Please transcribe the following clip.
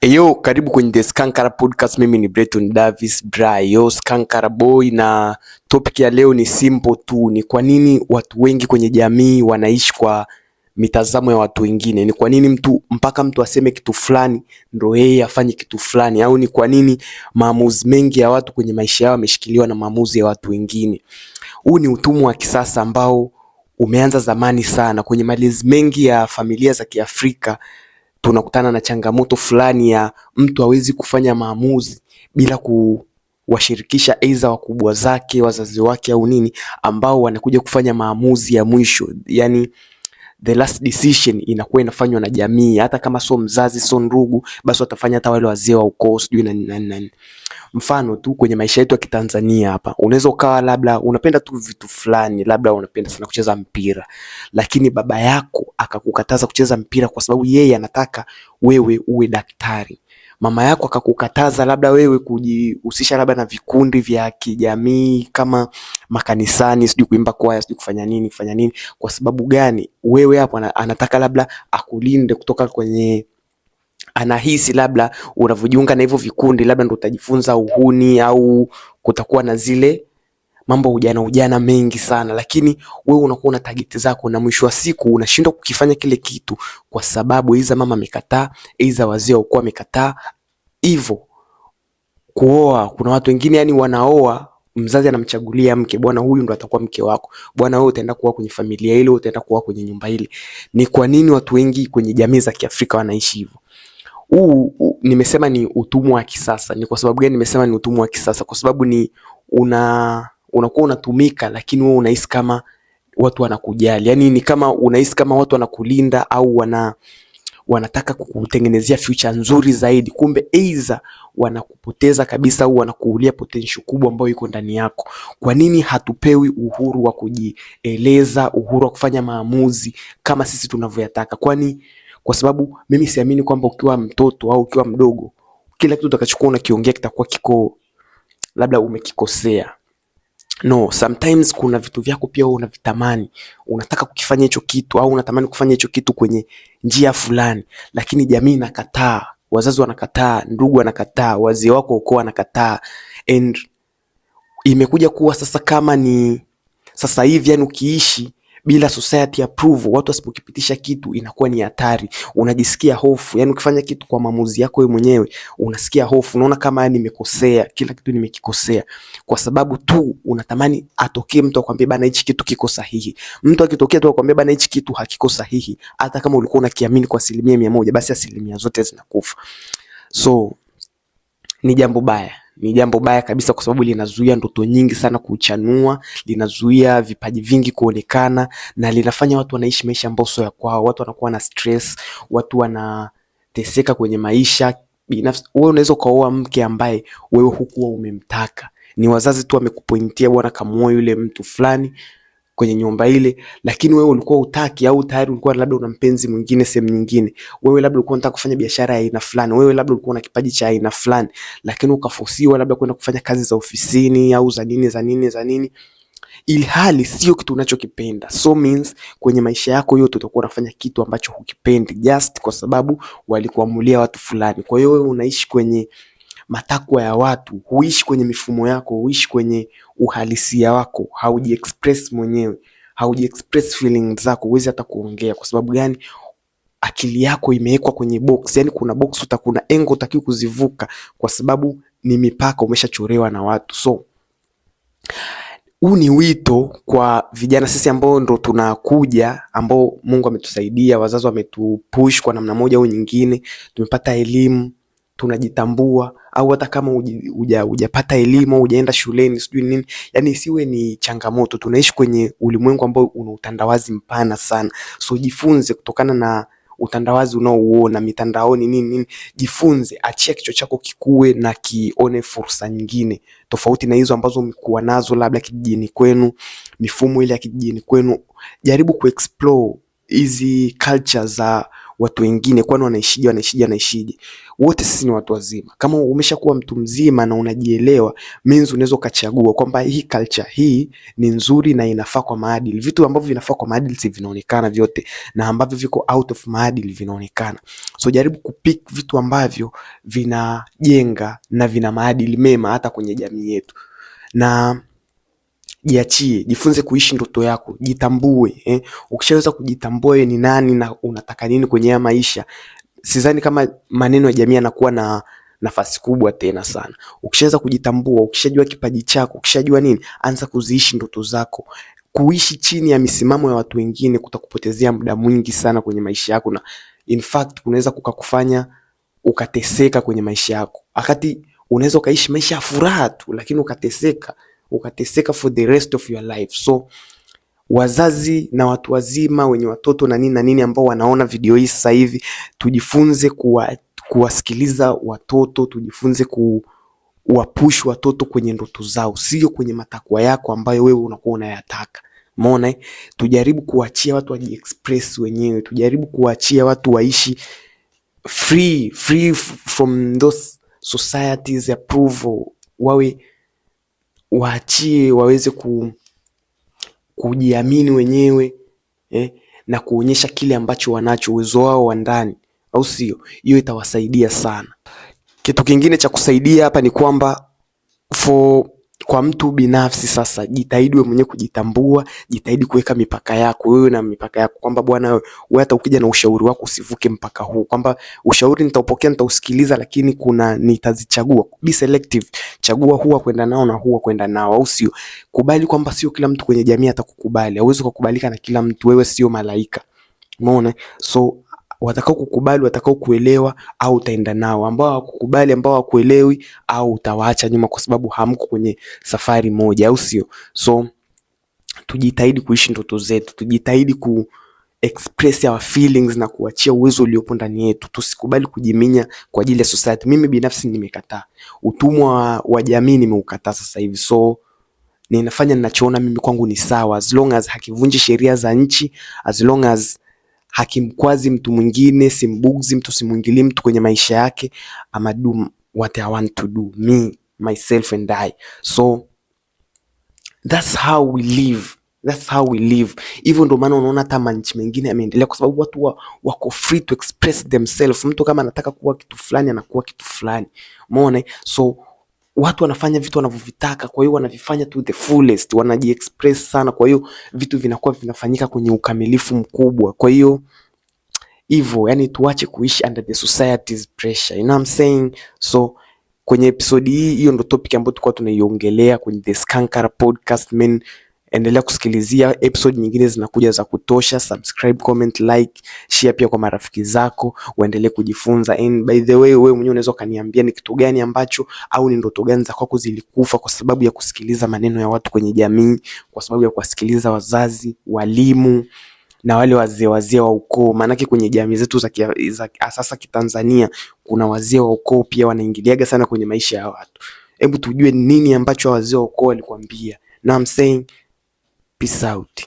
Eyo, karibu kwenye The Skankara Podcast. Mimi ni Breton Davis Brayo Skankara Boy, na topic ya leo ni simple tu. Ni kwa nini watu wengi kwenye jamii wanaishi kwa mitazamo ya watu wengine? Ni kwa nini mpaka mtu aseme kitu fulani ndio yeye afanye kitu fulani? Au ni kwa nini maamuzi mengi ya watu kwenye maisha yao yameshikiliwa na maamuzi ya watu wengine? Huu ni utumwa wa kisasa ambao umeanza zamani sana. Kwenye malezi mengi ya familia za Kiafrika tunakutana na changamoto fulani ya mtu hawezi kufanya maamuzi bila kuwashirikisha aidha wakubwa zake, wazazi wake au nini, ambao wanakuja kufanya maamuzi ya mwisho. Yani the last decision inakuwa inafanywa na jamii, hata kama sio mzazi, sio ndugu, basi watafanya hata wale wazee wa ukoo, sijui nani. Mfano tu kwenye maisha yetu ya Kitanzania hapa, unaweza ukawa labda unapenda tu vitu fulani, labda unapenda sana kucheza mpira, lakini baba yako akakukataza kucheza mpira kwa sababu yeye anataka wewe uwe daktari. Mama yako akakukataza labda wewe kujihusisha labda na vikundi vya kijamii kama makanisani, sijui kuimba kwaya, sijui kufanya nini. Kwa sababu gani? Wewe hapo anataka labda akulinde kutoka kwenye, anahisi labda unavyojiunga na hivyo vikundi labda ndo utajifunza uhuni au kutakuwa na zile mambo ujana mengi sana, lakini wewe unakuwa una target zako na mwisho wa siku unashindwa kukifanya kile kitu kwa sababu aidha mama amekataa, aidha wazee wako wamekataa. Hivyo kuoa, kuna watu wengine yani wanaoa, mzazi anamchagulia mke, bwana huyu ndo atakuwa mke wako, bwana wewe utaenda kuoa kwenye familia ile, utaenda kuoa kwenye nyumba ile. Ni kwa nini watu wengi kwenye jamii za Kiafrika wanaishi hivyo? Nimesema ni utumwa wa kisasa. Ni kwa sababu gani nimesema ni utumwa wa kisasa? Kwa sababu ni unakuwa unatumika, lakini wewe unahisi kama watu wanakujali. Yani ni kama unahisi kama watu wanakulinda au wanataka kukutengenezea future nzuri zaidi, kumbe aidha wanakupoteza kabisa au wanakuulia potential kubwa ambayo iko ndani yako. Kwa nini hatupewi uhuru wa kujieleza, uhuru wa kufanya maamuzi kama sisi tunavyoyataka? Kwa sababu mimi siamini kwamba ukiwa mtoto au ukiwa mdogo kila kitu utakachokuwa unakiongea kitakuwa kiko labda umekikosea. No, sometimes kuna vitu vyako pia wewe unavitamani, unataka kukifanya hicho kitu au unatamani kufanya hicho kitu kwenye njia fulani, lakini jamii inakataa, wazazi wanakataa, ndugu wanakataa, wazee wako ukoo wanakataa. And imekuja kuwa sasa kama ni sasa hivi, yani ukiishi bila society approval, watu wasipokipitisha kitu inakuwa ni hatari. Unajisikia hofu, yani ukifanya kitu kwa maamuzi yako wewe mwenyewe unasikia hofu, unaona kama nimekosea, kila kitu nimekikosea, kwa sababu tu unatamani atokee mtu akwambie bana hichi kitu kiko sahihi. Mtu akitokea tu akwambie bana hichi kitu hakiko sahihi, hata kama ulikuwa unakiamini kwa 100%, basi asilimia zote zinakufa. So ni jambo baya kabisa, kwa sababu linazuia ndoto nyingi sana kuchanua, linazuia vipaji vingi kuonekana, na linafanya watu wanaishi maisha ambayo sio ya kwao. Watu wanakuwa na stress, watu wanateseka kwenye maisha binafsi. Wewe unaweza kuoa mke ambaye wewe hukuwa umemtaka, ni wazazi tu wamekupointia bwana kamuoa yule mtu fulani kwenye nyumba ile, lakini wewe ulikuwa utaki, au tayari ulikuwa labda una mpenzi mwingine sehemu nyingine. Wewe labda ulikuwa unataka kufanya biashara ya aina fulani, wewe labda ulikuwa na kipaji cha aina fulani, lakini ukafosiwa labda kwenda kufanya kazi za ofisini au za nini, ili hali sio kitu unachokipenda. So means kwenye maisha yako yote utakuwa unafanya kitu ambacho hukipendi just kwa sababu walikuamulia watu fulani. Kwa hiyo wewe unaishi kwenye matakwa ya watu, huishi kwenye mifumo yako, huishi kwenye uhalisia wako, hauji-express mwenyewe, hauji-express feelings zako, huwezi hata kuongea. Kwa sababu gani? Akili yako imewekwa kwenye box, yani kuna box kuna engo utakiwa kuzivuka, kwa sababu ni mipaka umeshachorewa na watu. So huu ni wito kwa vijana sisi ambao ndo tunakuja, ambao Mungu ametusaidia, wazazi wametupush kwa namna moja au nyingine, tumepata elimu, tunajitambua, au hata kama hujapata elimu, hujaenda shuleni sijui nini, yani isiwe ni changamoto. Tunaishi kwenye ulimwengu ambao una utandawazi mpana sana. So jifunze kutokana na utandawazi unaouona mitandaoni nini. Jifunze, achia kichwa chako kikue na kione fursa nyingine tofauti na hizo ambazo umekuwa nazo labda kijijini kwenu, mifumo ile ya kijijini kwenu. Jaribu kuexplore hizi culture za watu wengine kwani wanaishije. Wote sisi ni watu wazima. Kama umeshakuwa mtu mzima na unajielewa, means unaweza ukachagua kwamba hii culture hii ni nzuri na inafaa kwa maadili. Vitu ambavyo vinafaa kwa maadili si vinaonekana vyote, na ambavyo viko out of maadili vinaonekana. So jaribu kupick vitu ambavyo vinajenga na vina maadili mema hata kwenye jamii yetu. Na jiachie, jifunze kuishi ndoto yako, jitambue. Ukishaweza kujitambua wewe ni nani na unataka nini kwenye haya maisha, sidhani kama maneno ya jamii yanakuwa na nafasi kubwa tena sana. Ukishaweza kujitambua, ukishajua kipaji chako, ukishajua nini, anza kuziishi ndoto zako. Kuishi chini ya misimamo ya watu wengine kutakupotezea muda mwingi sana kwenye maisha yako, na in fact kunaweza kukakufanya ukateseka kwenye maisha yako. Wakati unaweza ukaishi maisha ya furaha tu, lakini ukateseka for the rest of your life. So wazazi na watu wazima wenye watoto na nini ambao wanaona video hii sasa hivi, tujifunze kuwasikiliza watoto, tujifunze kuwapush watoto kwenye ndoto zao, sio kwenye matakwa yako ambayo wewe unakuwa unayataka. Umeona? Tujaribu kuachia watu wajiexpress wenyewe, tujaribu kuachia watu waishi free from those societies approval. Waachie waweze kujiamini wenyewe, na kuonyesha kile ambacho wanacho, uwezo wao wa ndani, au sio? Hiyo itawasaidia sana. Kitu kingine cha kusaidia hapa ni kwamba kwa mtu binafsi sasa, jitahidi wewe mwenyewe kujitambua, jitahidi kuweka mipaka yako, wewe na mipaka yako, kwamba bwana wewe hata ukija na ushauri wako usivuke mpaka huu, kwamba ushauri nitaupokea, nitausikiliza, lakini nitazichagua. Be selective, chagua huwa kwenda nao na huwa kwenda nao, au sio? Kubali kwamba sio kila mtu kwenye jamii atakukubali, hauwezi kukubalika na kila mtu, wewe sio malaika. Umeona? So watakao kukubali, watakao kuelewa, au utaenda nao. Ambao hawakukubali, ambao hawakuelewi, au utawaacha nyuma kwa sababu hamko kwenye safari moja, au sio? So tujitahidi kuishi ndoto zetu, tujitahidi express our feelings na kuachia uwezo uliopo ndani yetu. Tusikubali kujiminya kwa ajili ya society. Mimi binafsi nimekataa utumwa wa jamii, nimeukataa sasa hivi. So ninafanya ninachoona mimi kwangu ni sawa, as long as hakivunji sheria za nchi, as long as hakimkwazi mtu mwingine, simbugzi mtu, simuingili mtu kwenye maisha yake. I'ma do what I want to do, me, myself and I. So that's how we live. Hivyo ndo maana unaona hata manchi mengine yameendelea, kwa sababu watu wako free to express themselves. Mtu kama anataka kuwa kitu fulani anakuwa kitu fulani. Umeona? So watu wanafanya vitu wanavyovitaka, kwa hiyo wanavifanya to the fullest, wanajiexpress sana, kwa hiyo vitu vinakuwa vinafanyika kwenye ukamilifu mkubwa. Kwa hiyo hivyo, yani tuache kuishi under the society's pressure, you know what I'm saying? So kwenye episode hii, hiyo ndo topic ambayo tulikuwa tunaiongelea kwenye The Skankara Podcast. Men, endelea kusikilizia, episode nyingine zinakuja za kutosha. Subscribe, comment, like, share pia kwa marafiki zako, waendelee kujifunza. And by the way, wewe mwenyewe unaweza kaniambia ni kitu gani ambacho, au ni ndoto gani za kwako zilikufa kwa sababu ya kusikiliza maneno ya watu kwenye jamii, kwa sababu ya kuwasikiliza wazazi, walimu na wale wazee wa ukoo. Maanake kwenye jamii zetu za sasa kitanzania kuna wazee wa ukoo pia wanaingiliaga sana kwenye maisha ya watu. Hebu tujue nini ambacho wazee wa ukoo walikwambia. Now I'm saying peace out.